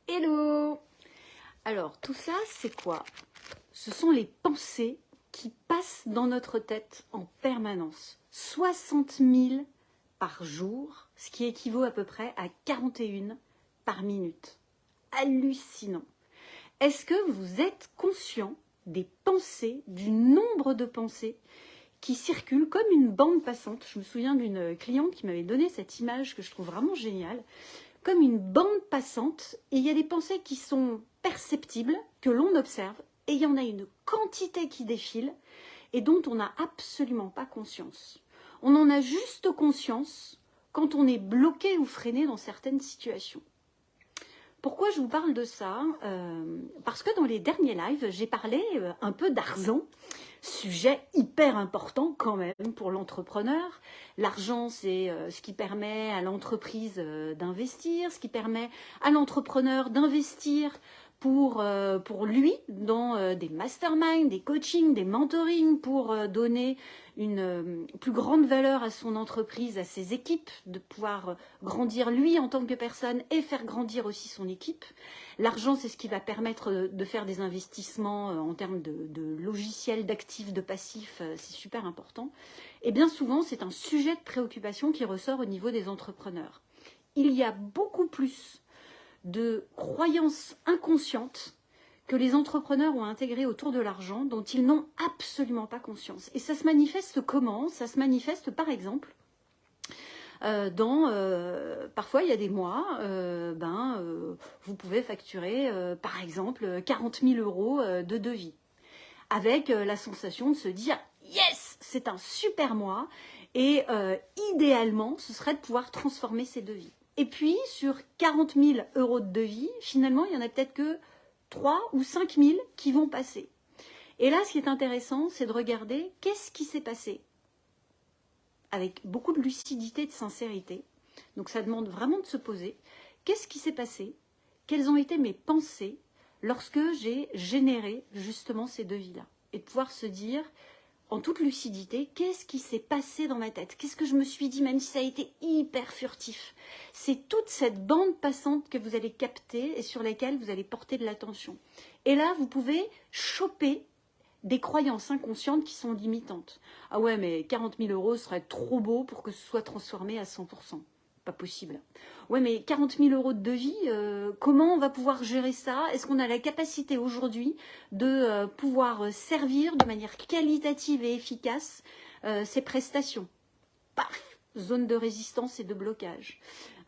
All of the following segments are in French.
Hello! Alors, tout ça, c'est quoi? Ce sont les pensées qui passent dans notre tête en permanence. 60 000 par jour, ce qui équivaut à peu près à 41 par minute. Hallucinant. Est-ce que vous êtes conscient des pensées, du nombre de pensées qui circulent comme une bande passante? Je me souviens d'une cliente qui m'avait donné cette image que je trouve vraiment géniale. Comme une bande passante, et il y a des pensées qui sont perceptibles, que l'on observe, et il y en a une quantité qui défile, et dont on n'a absolument pas conscience. On en a juste conscience quand on est bloqué ou freiné dans certaines situations. Pourquoi je vous parle de ça? Parce que dans les derniers lives, j'ai parlé un peu d'argent, sujet hyper important quand même pour l'entrepreneur. L'argent, c'est ce qui permet à l'entreprise d'investir, ce qui permet à l'entrepreneur d'investir pour lui dans des masterminds, des coachings, des mentorings, pour donner une plus grande valeur à son entreprise, à ses équipes, de pouvoir grandir lui en tant que personne et faire grandir aussi son équipe. L'argent, c'est ce qui va permettre de faire des investissements en termes de logiciels, d'actifs, de passifs, c'est super important. Et bien souvent, c'est un sujet de préoccupation qui ressort au niveau des entrepreneurs. Il y a beaucoup plus de croyances inconscientes que les entrepreneurs ont intégrées autour de l'argent dont ils n'ont absolument pas conscience. Et ça se manifeste comment? Ça se manifeste par exemple parfois il y a des mois, vous pouvez facturer par exemple 40 000 euros de devis, avec la sensation de se dire yes, c'est un super mois, et idéalement ce serait de pouvoir transformer ces devis. Et puis sur 40 000 euros de devis, finalement il y en a peut-être que 3 ou 5 000 qui vont passer. Et là, ce qui est intéressant, c'est de regarder qu'est-ce qui s'est passé, avec beaucoup de lucidité et de sincérité. Donc ça demande vraiment de se poser. Qu'est-ce qui s'est passé? Quelles ont été mes pensées lorsque j'ai généré justement ces devis-là? Et de pouvoir se dire, en toute lucidité, qu'est-ce qui s'est passé dans ma tête? Qu'est-ce que je me suis dit, même si ça a été hyper furtif? C'est toute cette bande passante que vous allez capter et sur laquelle vous allez porter de l'attention. Et là, vous pouvez choper des croyances inconscientes qui sont limitantes. Ah ouais, mais 40 000 euros serait trop beau pour que ce soit transformé à 100%. Pas possible. Ouais, mais 40 000 euros de devis, comment on va pouvoir gérer ça? Est-ce qu'on a la capacité aujourd'hui de pouvoir servir de manière qualitative et efficace ces prestations? Paf! Zone de résistance et de blocage.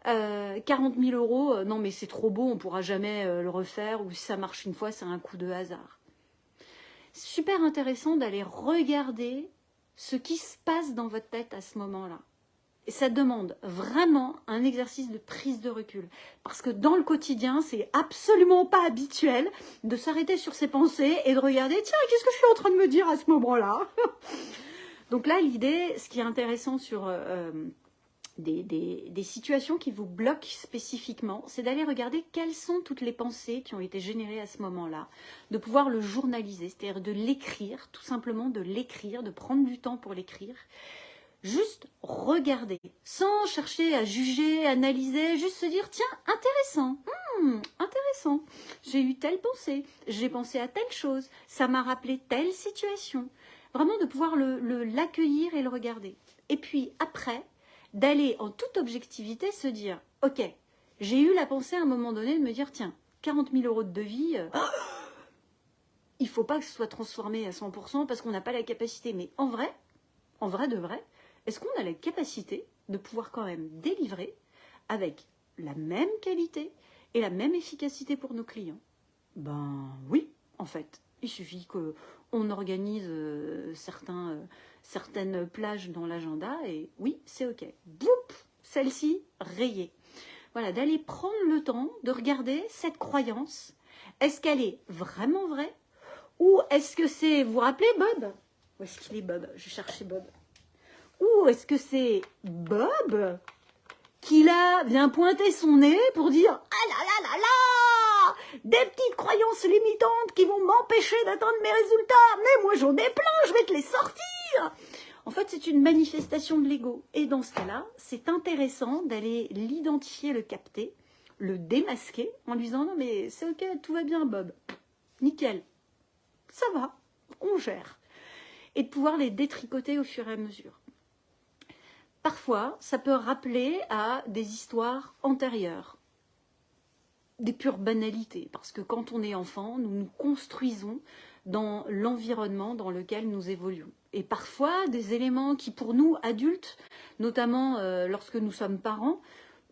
40 000 euros, non mais c'est trop beau, on ne pourra jamais le refaire, ou si ça marche une fois, c'est un coup de hasard. Super intéressant d'aller regarder ce qui se passe dans votre tête à ce moment-là. Et ça demande vraiment un exercice de prise de recul. Parce que dans le quotidien, c'est absolument pas habituel de s'arrêter sur ses pensées et de regarder, tiens, qu'est-ce que je suis en train de me dire à ce moment-là? Donc là, l'idée, ce qui est intéressant sur des situations qui vous bloquent spécifiquement, c'est d'aller regarder quelles sont toutes les pensées qui ont été générées à ce moment-là, de pouvoir le journaliser, c'est-à-dire de l'écrire, tout simplement de l'écrire, de prendre du temps pour l'écrire. Juste regarder, sans chercher à juger, analyser, juste se dire, tiens, intéressant, intéressant, j'ai eu telle pensée, j'ai pensé à telle chose, ça m'a rappelé telle situation. Vraiment de pouvoir l'accueillir et le regarder. Et puis après, d'aller en toute objectivité se dire, ok, j'ai eu la pensée à un moment donné de me dire, tiens, 40 000 euros de devis, il ne faut pas que ce soit transformé à 100% parce qu'on n'a pas la capacité. Mais en vrai de vrai, est-ce qu'on a la capacité de pouvoir quand même délivrer avec la même qualité et la même efficacité pour nos clients? Ben oui, en fait. Il suffit qu'on organise certaines plages dans l'agenda et oui, c'est OK. Boum, celle-ci, rayée. Voilà, d'aller prendre le temps de regarder cette croyance. Est-ce qu'elle est vraiment vraie? Ou est-ce que c'est, vous vous rappelez Bob? Où est-ce qu'il est Bob? Je cherchais Bob. Ou est-ce que c'est Bob qui là vient pointer son nez pour dire « Ah là là là là, des petites croyances limitantes qui vont m'empêcher d'atteindre mes résultats, mais moi j'en ai plein, je vais te les sortir !» En fait, c'est une manifestation de l'ego. Et dans ce cas-là, c'est intéressant d'aller l'identifier, le capter, le démasquer en lui disant « Non mais c'est ok, tout va bien Bob, nickel, ça va, on gère ». Et de pouvoir les détricoter au fur et à mesure. Parfois, ça peut rappeler à des histoires antérieures, des pures banalités, parce que quand on est enfant, nous nous construisons dans l'environnement dans lequel nous évoluons. Et parfois, des éléments qui pour nous, adultes, notamment lorsque nous sommes parents,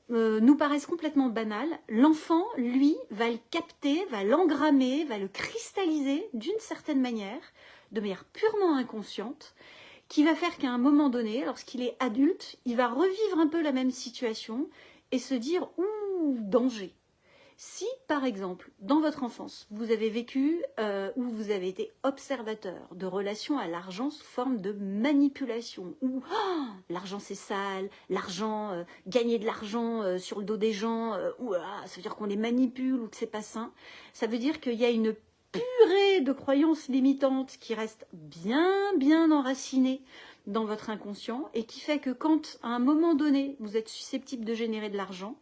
nous paraissent complètement banals, l'enfant, lui, va le capter, va l'engrammer, va le cristalliser d'une certaine manière, de manière purement inconsciente, qui va faire qu'à un moment donné, lorsqu'il est adulte, il va revivre un peu la même situation et se dire « Ouh, danger !» Si, par exemple, dans votre enfance, vous avez vécu ou vous avez été observateur de relations à l'argent sous forme de manipulation, où l'argent c'est sale, l'argent, gagner de l'argent sur le dos des gens, ça veut dire qu'on les manipule ou que c'est pas sain, ça veut dire qu'il y a une purée de croyances limitantes qui restent bien enracinées dans votre inconscient et qui fait que quand, à un moment donné, vous êtes susceptible de générer de l'argent,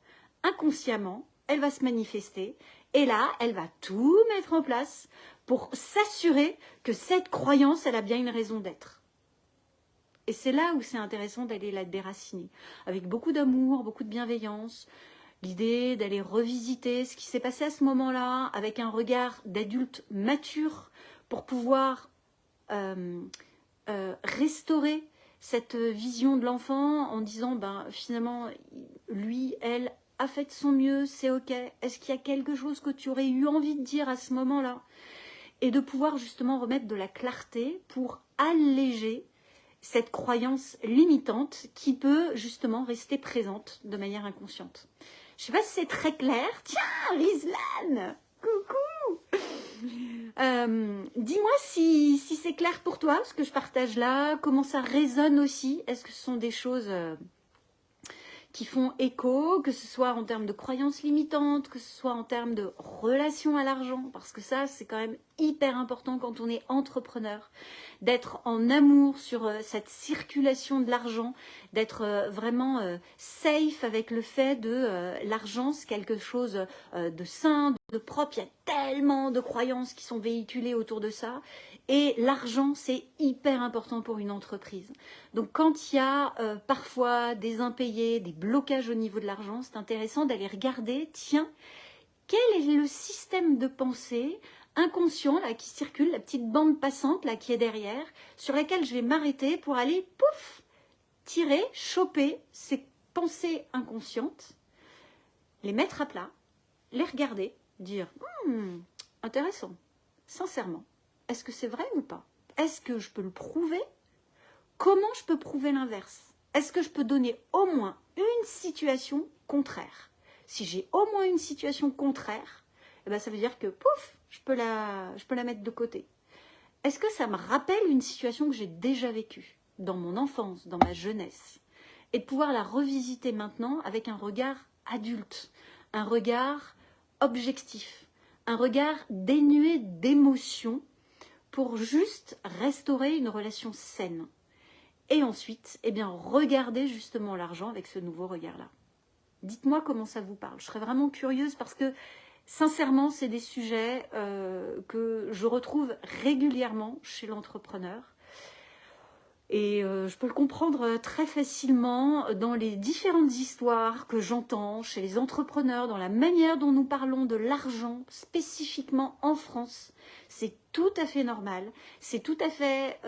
inconsciemment, elle va se manifester et là, elle va tout mettre en place pour s'assurer que cette croyance, elle a bien une raison d'être. Et c'est là où c'est intéressant d'aller la déraciner, avec beaucoup d'amour, beaucoup de bienveillance, l'idée d'aller revisiter ce qui s'est passé à ce moment-là avec un regard d'adulte mature pour pouvoir restaurer cette vision de l'enfant en disant finalement lui, elle a fait de son mieux, c'est ok, est-ce qu'il y a quelque chose que tu aurais eu envie de dire à ce moment-là? Et de pouvoir justement remettre de la clarté pour alléger cette croyance limitante qui peut justement rester présente de manière inconsciente. Je ne sais pas si c'est très clair. Tiens, Rizlan, coucou. Dis-moi si c'est clair pour toi, ce que je partage là, comment ça résonne aussi. Est-ce que ce sont des choses qui font écho, que ce soit en termes de croyances limitantes, que ce soit en termes de relation à l'argent, parce que ça, c'est quand même hyper important quand on est entrepreneur, d'être en amour sur cette circulation de l'argent, d'être vraiment safe avec le fait de l'argent, c'est quelque chose de sain, de propre. Il y a tellement de croyances qui sont véhiculées autour de ça. Et l'argent, c'est hyper important pour une entreprise. Donc quand il y a parfois des impayés, des blocages au niveau de l'argent, c'est intéressant d'aller regarder, tiens, quel est le système de pensée inconscient là, qui circule, la petite bande passante là, qui est derrière, sur laquelle je vais m'arrêter pour aller, pouf, tirer, choper ces pensées inconscientes, les mettre à plat, les regarder, dire « intéressant, sincèrement. Est-ce que c'est vrai ou pas? Est-ce que je peux le prouver? Comment je peux prouver l'inverse? Est-ce que je peux donner au moins une situation contraire? Si j'ai au moins une situation contraire, ça veut dire que pouf, je peux la mettre de côté. Est-ce que ça me rappelle une situation que j'ai déjà vécue dans mon enfance, dans ma jeunesse? Et de pouvoir la revisiter maintenant avec un regard adulte, un regard objectif, un regard dénué d'émotion, pour juste restaurer une relation saine. Et ensuite, regardez justement l'argent avec ce nouveau regard-là. Dites-moi comment ça vous parle. Je serais vraiment curieuse parce que, sincèrement, c'est des sujets que je retrouve régulièrement chez l'entrepreneur. Et je peux le comprendre très facilement dans les différentes histoires que j'entends chez les entrepreneurs, dans la manière dont nous parlons de l'argent, spécifiquement en France. C'est tout à fait normal, c'est tout à fait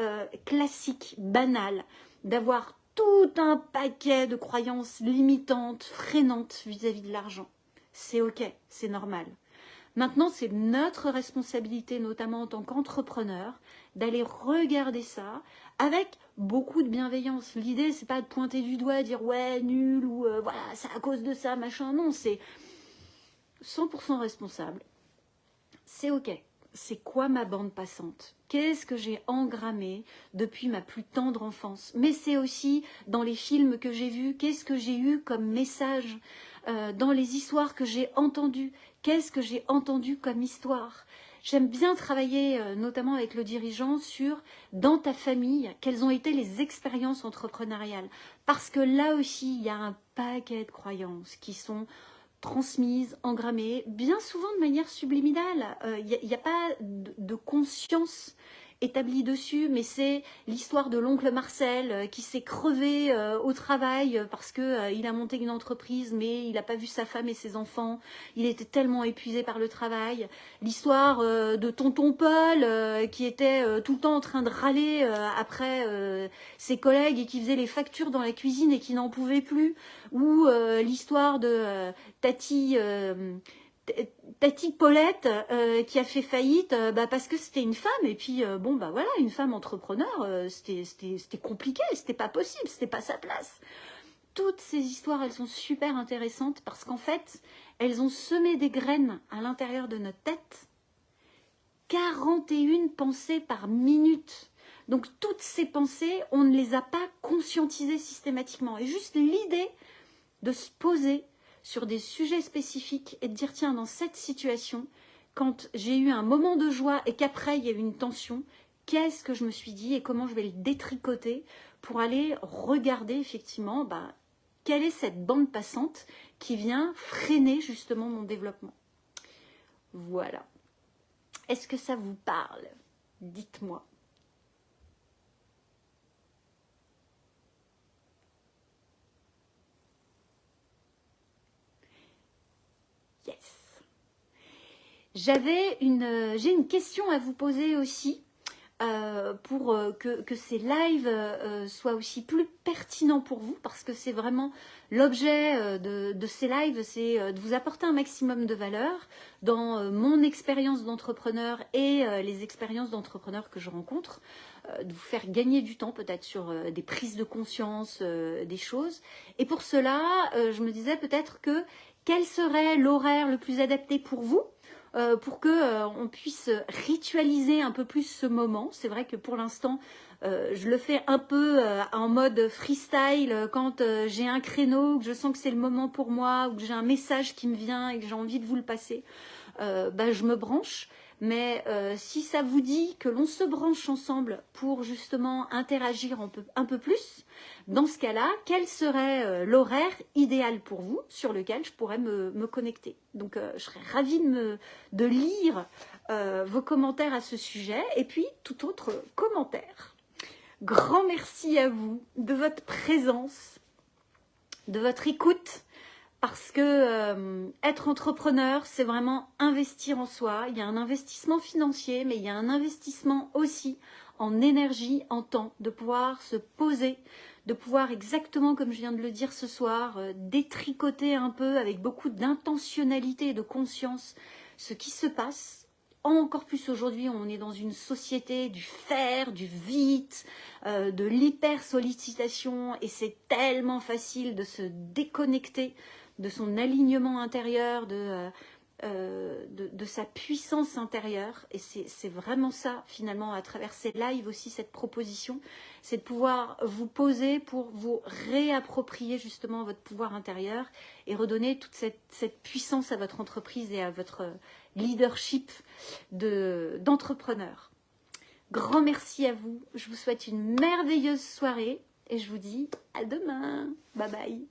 classique, banal, d'avoir tout un paquet de croyances limitantes, freinantes vis-à-vis de l'argent. C'est ok, c'est normal. Maintenant, c'est notre responsabilité, notamment en tant qu'entrepreneur, d'aller regarder ça avec beaucoup de bienveillance. L'idée, c'est pas de pointer du doigt, dire ouais, nul, ou voilà, c'est à cause de ça, machin. Non, c'est 100% responsable. C'est ok. C'est quoi ma bande passante? Qu'est-ce que j'ai engrammé depuis ma plus tendre enfance? Mais c'est aussi dans les films que j'ai vus, qu'est-ce que j'ai eu comme message dans les histoires que j'ai entendues? Qu'est-ce que j'ai entendu comme histoire? J'aime bien travailler notamment avec le dirigeant sur, dans ta famille, quelles ont été les expériences entrepreneuriales. Parce que là aussi, il y a un paquet de croyances qui sont transmises, engrammées, bien souvent de manière subliminale. Il n'y a pas de conscience établie dessus, mais c'est l'histoire de l'oncle Marcel qui s'est crevé au travail parce que il a monté une entreprise, mais il n'a pas vu sa femme et ses enfants. Il était tellement épuisé par le travail. L'histoire de tonton Paul qui était tout le temps en train de râler après ses collègues et qui faisait les factures dans la cuisine et qui n'en pouvait plus. Ou l'histoire de Tati Paulette qui a fait faillite parce que c'était une femme et puis bon bah voilà, une femme entrepreneur c'était compliqué, c'était pas possible, c'était pas sa place. Toutes ces histoires, elles sont super intéressantes parce qu'en fait elles ont semé des graines à l'intérieur de notre tête. 41 pensées par minute. Donc toutes ces pensées, on ne les a pas conscientisées systématiquement. Et juste l'idée de se poser sur des sujets spécifiques et de dire tiens, dans cette situation, quand j'ai eu un moment de joie et qu'après il y a eu une tension, qu'est-ce que je me suis dit et comment je vais le détricoter pour aller regarder effectivement quelle est cette bande passante qui vient freiner justement mon développement. Voilà. Est-ce que ça vous parle? Dites-moi. Yes. J'ai une question à vous poser aussi pour que ces lives soient aussi plus pertinents pour vous, parce que c'est vraiment l'objet de ces lives, c'est de vous apporter un maximum de valeur dans mon expérience d'entrepreneur et les expériences d'entrepreneurs que je rencontre, de vous faire gagner du temps peut-être sur des prises de conscience, des choses. Et pour cela, je me disais peut-être que quel serait l'horaire le plus adapté pour vous pour qu'on puisse ritualiser un peu plus ce moment. C'est vrai que pour l'instant, je le fais un peu en mode freestyle quand j'ai un créneau, que je sens que c'est le moment pour moi, ou que j'ai un message qui me vient et que j'ai envie de vous le passer. Je me branche. Mais si ça vous dit que l'on se branche ensemble pour justement interagir un peu plus, dans ce cas-là, quel serait l'horaire idéal pour vous sur lequel je pourrais me connecter? Donc je serais ravie de lire vos commentaires à ce sujet et puis tout autre commentaire. Grand merci à vous de votre présence, de votre écoute. Parce que être entrepreneur, c'est vraiment investir en soi. Il y a un investissement financier, mais il y a un investissement aussi en énergie, en temps, de pouvoir se poser, de pouvoir exactement comme je viens de le dire ce soir, détricoter un peu avec beaucoup d'intentionnalité et de conscience ce qui se passe. Encore plus aujourd'hui, on est dans une société du faire, du vite, de l'hyper-sollicitation et c'est tellement facile de se déconnecter de son alignement intérieur, de sa puissance intérieure. Et c'est vraiment ça, finalement, à travers ces lives aussi, cette proposition, c'est de pouvoir vous poser pour vous réapproprier justement votre pouvoir intérieur et redonner toute cette puissance à votre entreprise et à votre leadership d'entrepreneur. Grand merci à vous. Je vous souhaite une merveilleuse soirée et je vous dis à demain. Bye bye.